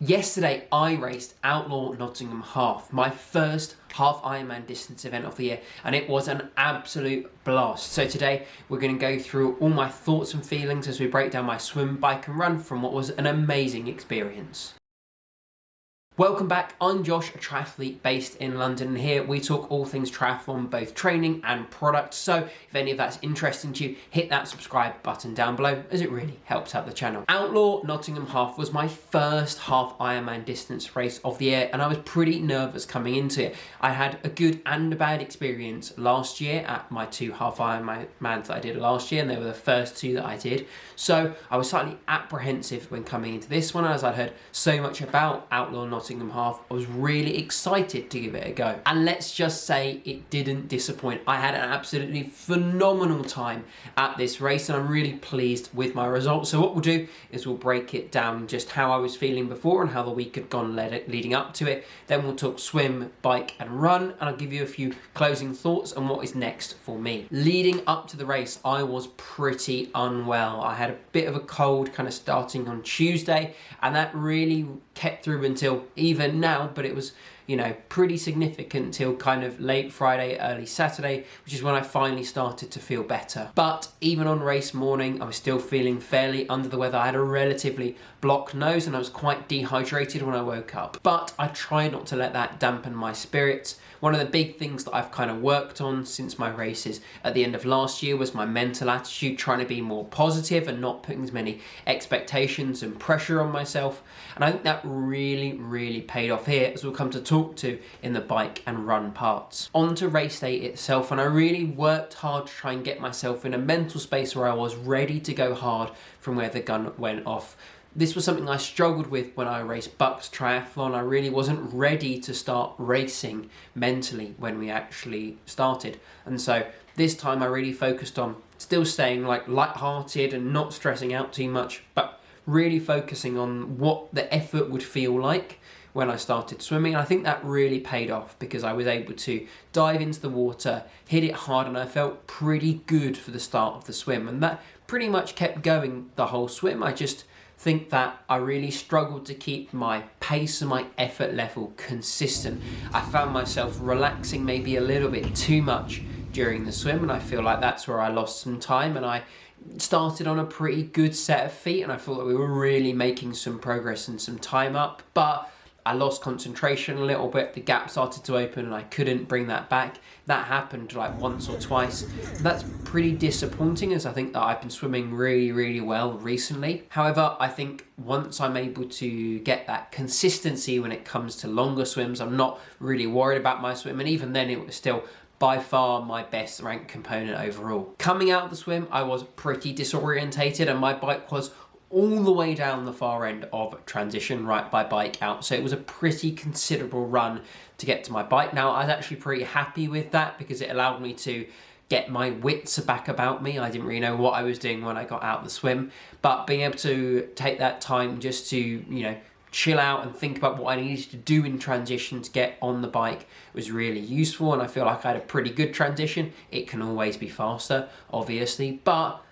Yesterday I raced Outlaw Nottingham Half, my first Half Ironman Distance event of the year, and it was an absolute blast. So today we're going to go through all my thoughts and feelings as we break down my swim, bike and run from what was an amazing experience. Welcome back, I'm Josh, a triathlete based in London, and here we talk all things triathlon, both training and product. So if any of that's interesting to you, hit that subscribe button down below as it really helps out the channel. Outlaw Nottingham Half was my first Half Ironman Distance race of the year, and I was pretty nervous coming into it. I had a good and a bad experience last year at my two Half Ironmans that I did last year, and they were the first two that I did. So I was slightly apprehensive when coming into this one, as I'd heard so much about Outlaw Nottingham Half. I was really excited to give it a go, and let's just say it didn't disappoint. I had an absolutely phenomenal time at this race, and I'm really pleased with my results. So what we'll do is we'll break it down just how I was feeling before and how the week had gone leading up to it. Then we'll talk swim, bike and run, and I'll give you a few closing thoughts on what is next for me. Leading up to the race, I was pretty unwell. I had a bit of a cold kind of starting on Tuesday, and that really kept through until even now, but it was, you know, pretty significant till kind of late Friday, early Saturday, which is when I finally started to feel better. But even on race morning, I was still feeling fairly under the weather. I had a relatively blocked nose and I was quite dehydrated when I woke up. But I tried not to let that dampen my spirits. One of the big things that I've kind of worked on since my races at the end of last year was my mental attitude, trying to be more positive and not putting as many expectations and pressure on myself. And I think that really paid off here, as we'll come to talk to in the bike and run parts. On to race day itself, and I really worked hard to try and get myself in a mental space where I was ready to go hard from where the gun went off. This was something I struggled with when I raced Bucks Triathlon. I really wasn't ready to start racing mentally when we actually started. And so this time I really focused on still staying like lighthearted and not stressing out too much, but really focusing on what the effort would feel like when I started swimming. And I think that really paid off because I was able to dive into the water, hit it hard, and I felt pretty good for the start of the swim. And that pretty much kept going the whole swim. I just think that I really struggled to keep my pace and my effort level consistent. I found myself relaxing maybe a little bit too much during the swim, and I feel like that's where I lost some time. And I started on a pretty good set of feet, and I thought that we were really making some progress and some time up, but I lost concentration a little bit. The gap started to open and I couldn't bring that back. That happened like once or twice. That's pretty disappointing, as I think that I've been swimming really well recently. However, I think once I'm able to get that consistency when it comes to longer swims, I'm not really worried about my swim, and even then it was still by far my best ranked component overall. Coming out of the swim, I was pretty disorientated, and my bike was all the way down the far end of transition right by bike out. So it was a pretty considerable run to get to my bike. Now, I was actually pretty happy with that because it allowed me to get my wits back about me. I didn't really know what I was doing when I got out of the swim, but being able to take that time just to, you know, chill out and think about what I needed to do in transition to get on the bike was really useful. And I feel like I had a pretty good transition. It can always be faster, obviously, but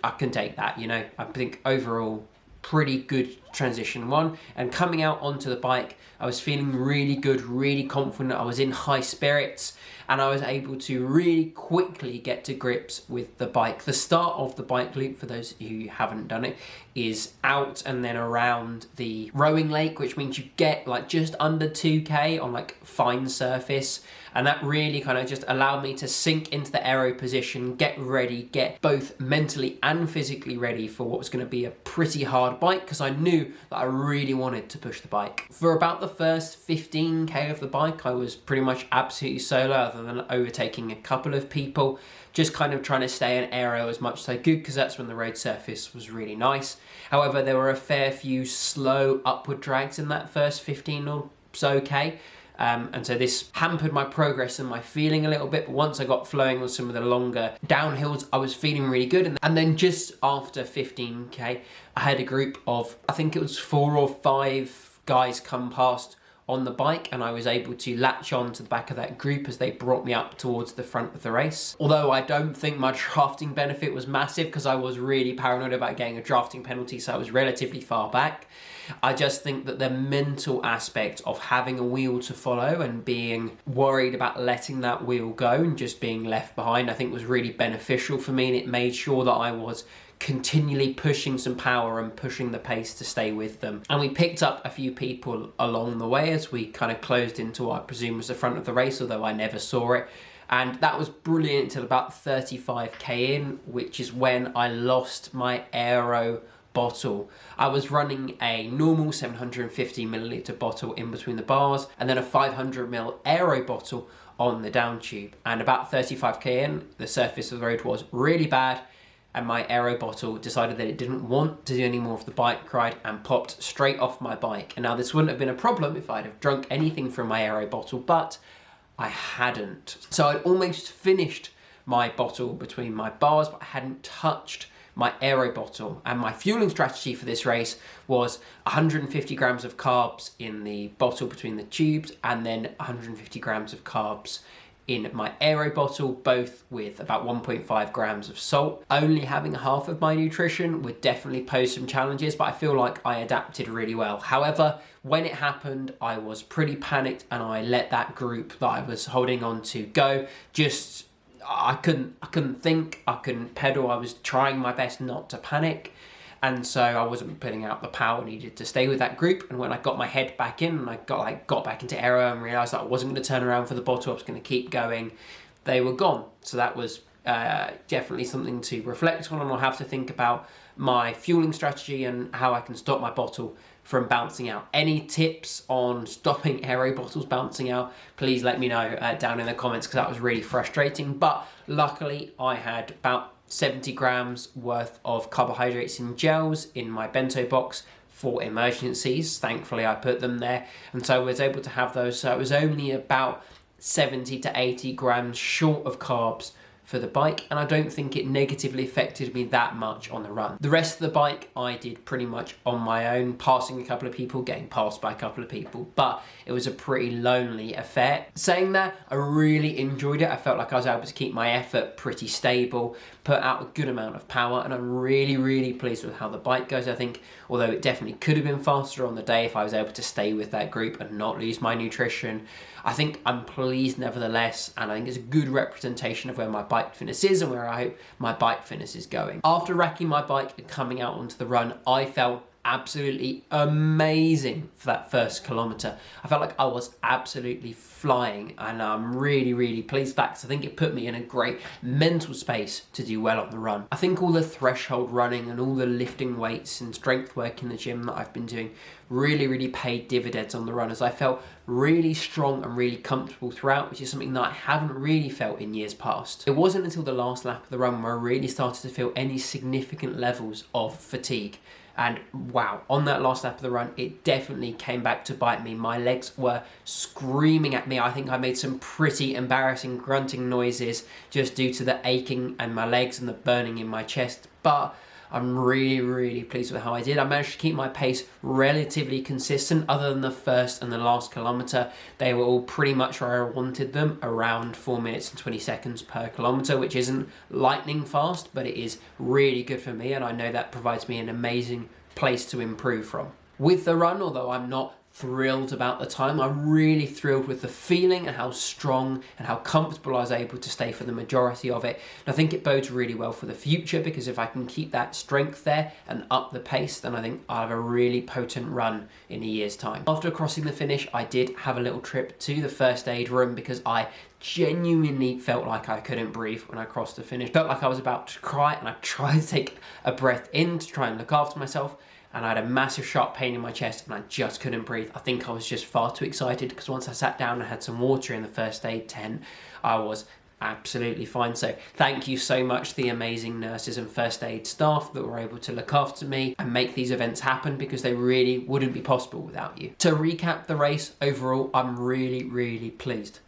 I can take that, you know. I think overall pretty good transition one. And coming out onto the bike, I was feeling really good, really confident. I was in high spirits, and I was able to really quickly get to grips with the bike. The start of the bike loop, for those of you who haven't done it, is out and then around the rowing lake, which means you get like just under 2k on like fine surface. And that really kind of just allowed me to sink into the aero position, get ready, get both mentally and physically ready for what was going to be a pretty hard bike, because I knew that I really wanted to push the bike. For about the first 15k of the bike, I was pretty much absolutely solo, other than overtaking a couple of people, just kind of trying to stay in aero as much as I could, because that's when the road surface was really nice. However, there were a fair few slow upward drags in that first 15 or so k. And so this hampered my progress and my feeling a little bit, but once I got flowing on some of the longer downhills, I was feeling really good. And then just after 15k, I had a group of, I think it was 4 or 5 guys come past on the bike, and I was able to latch on to the back of that group as they brought me up towards the front of the race. Although I don't think my drafting benefit was massive, because I was really paranoid about getting a drafting penalty, so I was relatively far back. I just think that the mental aspect of having a wheel to follow and being worried about letting that wheel go and just being left behind, I think was really beneficial for me, and it made sure that I was continually pushing some power and pushing the pace to stay with them. And we picked up a few people along the way as we kind of closed into what I presume was the front of the race, although I never saw it. And that was brilliant until about 35k in, which is when I lost my aero bottle. I was running a normal 750 milliliter bottle in between the bars and then a 500 ml aero bottle on the down tube. And about 35k in, the surface of the road was really bad, and my aero bottle decided that it didn't want to do any more of the bike ride and popped straight off my bike. And now this wouldn't have been a problem if I'd have drunk anything from my aero bottle, but I hadn't. So I'd almost finished my bottle between my bars, but I hadn't touched my aero bottle. And my fueling strategy for this race was 150 grams of carbs in the bottle between the tubes, and then 150 grams of carbs in my aero bottle, both with about 1.5 grams of salt. Only having half of my nutrition would definitely pose some challenges, but I feel like I adapted really well. However, when it happened, I was pretty panicked and I let that group that I was holding on to go. I couldn't think, I couldn't pedal. I was trying my best not to panic. And so I wasn't putting out the power needed to stay with that group. And when I got my head back in and I got back into aero and realised that I wasn't going to turn around for the bottle, I was going to keep going, they were gone. So that was definitely something to reflect on, and I'll have to think about my fueling strategy and how I can stop my bottle from bouncing out. Any tips on stopping aero bottles bouncing out, please let me know down in the comments, because that was really frustrating. But luckily I had about 70 grams worth of carbohydrates in gels in my bento box for emergencies. Thankfully I put them there, and so I was able to have those. So it was only about 70 to 80 grams short of carbs for the bike, and I don't think it negatively affected me that much on the run. The rest of the bike I did pretty much on my own, passing a couple of people, getting passed by a couple of people, but it was a pretty lonely affair. Saying that, I really enjoyed it. I felt like I was able to keep my effort pretty stable, put out a good amount of power, and I'm really pleased with how the bike goes. I think, although it definitely could have been faster on the day if I was able to stay with that group and not lose my nutrition, I think I'm pleased nevertheless, and I think it's a good representation of where my bike fitness is and where I hope my bike fitness is going. After racking my bike and coming out onto the run, I felt absolutely amazing for that first kilometre. I felt like I was absolutely flying, and I'm really pleased with that, because I think it put me in a great mental space to do well on the run. I think all the threshold running and all the lifting weights and strength work in the gym that I've been doing really paid dividends on the run, as I felt really strong and really comfortable throughout, which is something that I haven't really felt in years past. It wasn't until the last lap of the run where I really started to feel any significant levels of fatigue. And wow, on that last lap of the run, it definitely came back to bite me. My legs were screaming at me. I think I made some pretty embarrassing grunting noises just due to the aching in my legs and the burning in my chest. But I'm really pleased with how I did. I managed to keep my pace relatively consistent. Other than the first and the last kilometre, they were all pretty much where I wanted them, around 4 minutes and 20 seconds per kilometre, which isn't lightning fast, but it is really good for me, and I know that provides me an amazing place to improve from. With the run, although I'm not thrilled about the time, I'm really thrilled with the feeling and how strong and how comfortable I was able to stay for the majority of it. And I think it bodes really well for the future, because if I can keep that strength there and up the pace, then I think I'll have a really potent run in a year's time. After crossing the finish, I did have a little trip to the first aid room, because I genuinely felt like I couldn't breathe when I crossed the finish. Felt like I was about to cry, and I tried to take a breath in to try and look after myself, and I had a massive sharp pain in my chest and I just couldn't breathe. I think I was just far too excited, because once I sat down and had some water in the first aid tent, I was absolutely fine. So thank you so much to the amazing nurses and first aid staff that were able to look after me and make these events happen, because they really wouldn't be possible without you. To recap the race, overall, I'm really pleased.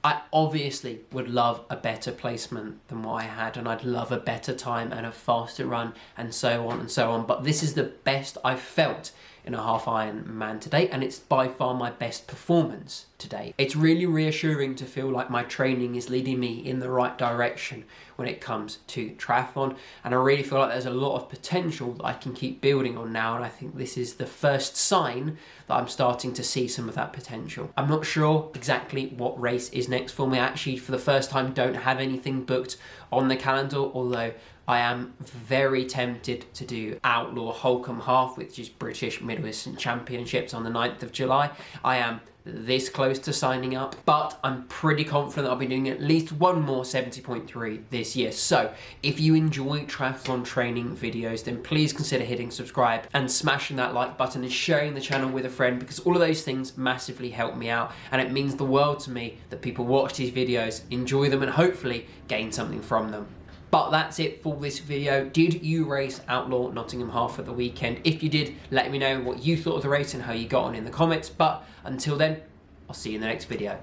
I obviously would love a better placement than what I had, and I'd love a better time and a faster run and so on and so on, but this is the best I've felt in a half Ironman to date, and it's by far my best performance to date. It's really reassuring to feel like my training is leading me in the right direction when it comes to triathlon, and I really feel like there's a lot of potential that I can keep building on now, and I think this is the first sign that I'm starting to see some of that potential. I'm not sure exactly what race is next for me. I actually, for the first time, don't have anything booked on the calendar, although I am very tempted to do Outlaw Nottingham Half, which is British Midwestern Championships on the 9th of July. I am this close to signing up, but I'm pretty confident I'll be doing at least one more 70.3 this year. So if you enjoy triathlon training videos, then please consider hitting subscribe and smashing that like button and sharing the channel with a friend, because all of those things massively help me out, and it means the world to me that people watch these videos, enjoy them, and hopefully gain something from them. But that's it for this video. Did you race Outlaw Nottingham Half at the weekend? If you did, let me know what you thought of the race and how you got on in the comments. But until then, I'll see you in the next video.